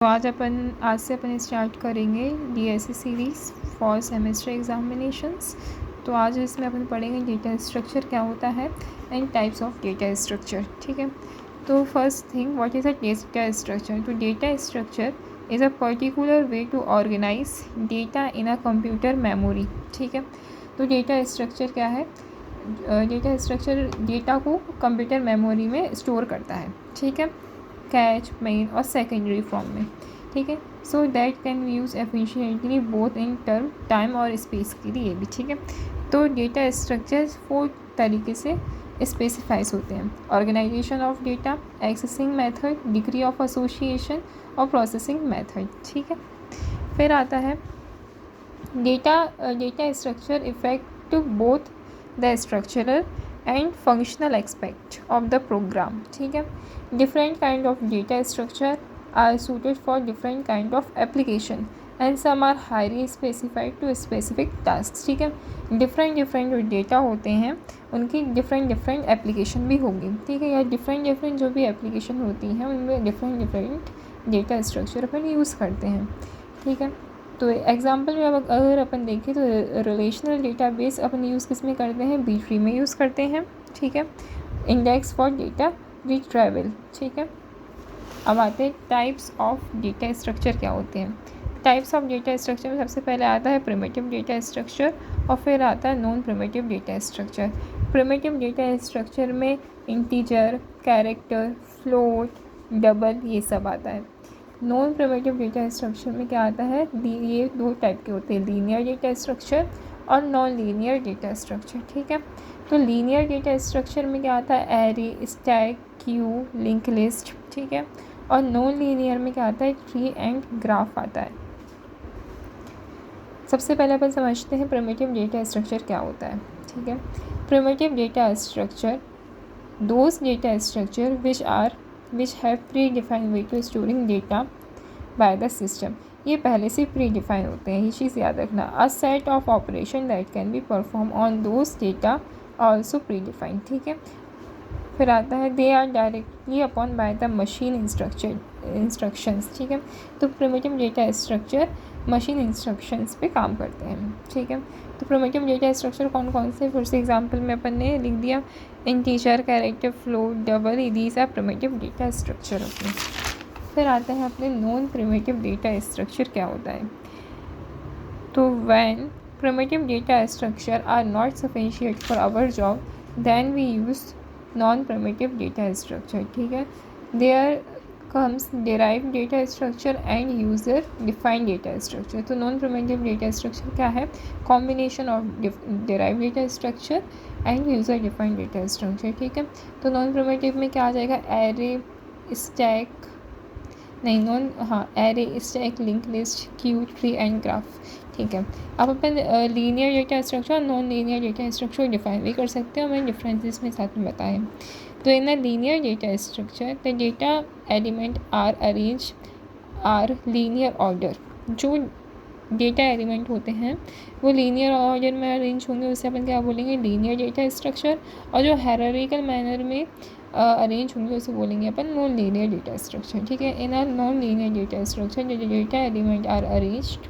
तो आज से अपन स्टार्ट करेंगे DSA series for semester examinations. तो आज इसमें अपन पढ़ेंगे डेटा स्ट्रक्चर क्या होता है and types of data structure. ठीक है, तो first thing, what is a data structure? तो data structure is a particular way to organize data in a computer memory. ठीक है, तो डेटा स्ट्रक्चर क्या है? डेटा स्ट्रक्चर डेटा को कंप्यूटर मेमोरी में स्टोर करता है। ठीक है, कैच, मेन और सेकेंडरी फॉर्म में। ठीक है, so that can be use efficiently both in term time और स्पेस के लिए भी। ठीक है, तो डेटा स्ट्रक्चर्स 4 तरीके से स्पेसिफाइज होते हैं: organisation of data, accessing method, degree of association और प्रोसेसिंग मेथड। ठीक है, फिर आता है data structure effect both the structural and functional aspect of the program. ठीक है, different kind of data structure are suited for different kind of application and some are highly specified to specific tasks. ठीक है, different जो data होते हैं उनकी different application भी होगी। ठीक है, या different जो भी एप्लीकेशन होती हैं उनमें different डेटा स्ट्रक्चर अपन यूज़ करते हैं। ठीक है, तो एग्जांपल में अगर अपन देखें तो रिलेशनल डेटाबेस अपन यूज़ किस में करते हैं? बी ट्री में यूज़ करते हैं। ठीक है, इंडेक्स फॉर डेटा रिट्राइवल। ठीक है, अब आते हैं टाइप्स ऑफ डेटा स्ट्रक्चर क्या होते हैं। टाइप्स ऑफ डेटा स्ट्रक्चर में सबसे पहले आता है प्रिमिटिव डेटा स्ट्रक्चर और फिर आता है non primitive data structure. Primitive data structure में इंटीजर, कैरेक्टर, फ्लोट, डबल ये सब आता है। नॉन प्रिमिटिव डेटा स्ट्रक्चर में क्या आता है? ये 2 टाइप के होते हैं, लीनियर डेटा स्ट्रक्चर और नॉन लीनियर डेटा स्ट्रक्चर। ठीक है, तो लीनियर डेटा स्ट्रक्चर में क्या आता है? Array, stack, queue, link list. ठीक है, और नॉन लीनियर में क्या आता है? ट्री एंड ग्राफ आता है। सबसे पहले अपन समझते हैं प्रिमिटिव डेटा स्ट्रक्चर क्या होता है। ठीक है, primitive data structure those data structure which have predefined way to storing data by the system। ये पहले से प्री डिफाइन होते हैं, ये चीज़ याद रखना। A set of operation that can be perform on those data also predefined. ठीक है, फिर आता है they are directly upon by the machine instructions. ठीक है, तो primitive data structure machine instructions पे काम करते हैं। ठीक है, तो प्रिमिटिव डेटा स्ट्रक्चर कौन कौन से? फिर से एग्जांपल में अपन ने लिख दिया, integer, character, float, double, these are primitive data structure अपने। फिर आते हैं अपने नॉन प्रिमिटिव डेटा स्ट्रक्चर क्या होता है। तो when primitive data structure are not sufficient for our job then we use non primitive data structure. ठीक है, there comes derived data structure and user defined data structure। तो non primitive data structure क्या है? Combination of derived data structure and user defined data structure। ठीक है, तो non primitive में क्या आ जाएगा? Array, stack, array, stack, link list, Q, tree and graph. ठीक है, अब अपन लीनियर डेटा स्ट्रक्चर और non linear data structure define भी कर सकते हैं और मैंने डिफरेंसेस में साथ में बताए। तो in a linear data structure the data element are linear order. जो डेटा एलिमेंट होते हैं वो लीनियर ऑर्डर में अरेंज होंगे, उसे अपन क्या बोलेंगे? Linear data structure. और जो हायरार्किकल मैनर में अरेंज होंगे उसे बोलेंगे अपन नॉन लीनियर डेटा स्ट्रक्चर। ठीक है, in a non linear data structure the data element are arranged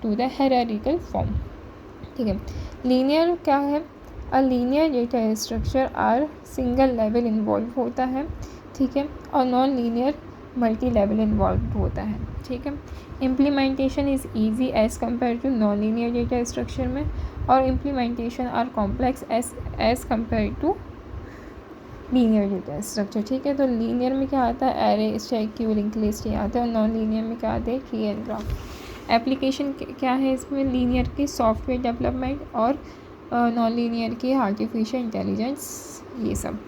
to the hierarchical form. ठीक है, लीनियर क्या है? A linear data structure are single level involve होता है। ठीक है, और non linear multi level involve होता है। ठीक है, implementation is easy as compare to non linear data structure में, और implementation are complex as compare to linear data structure. ठीक है, तो लीनियर में क्या आता है? Array, stack, queue, link list ये आता है, और नॉन लीनियर में क्या आता है? Tree and graph. एप्लीकेशन क्या है इसमें? लीनियर की सॉफ्टवेयर डेवलपमेंट और नॉन लीनियर की आर्टिफिशियल इंटेलिजेंस, ये सब।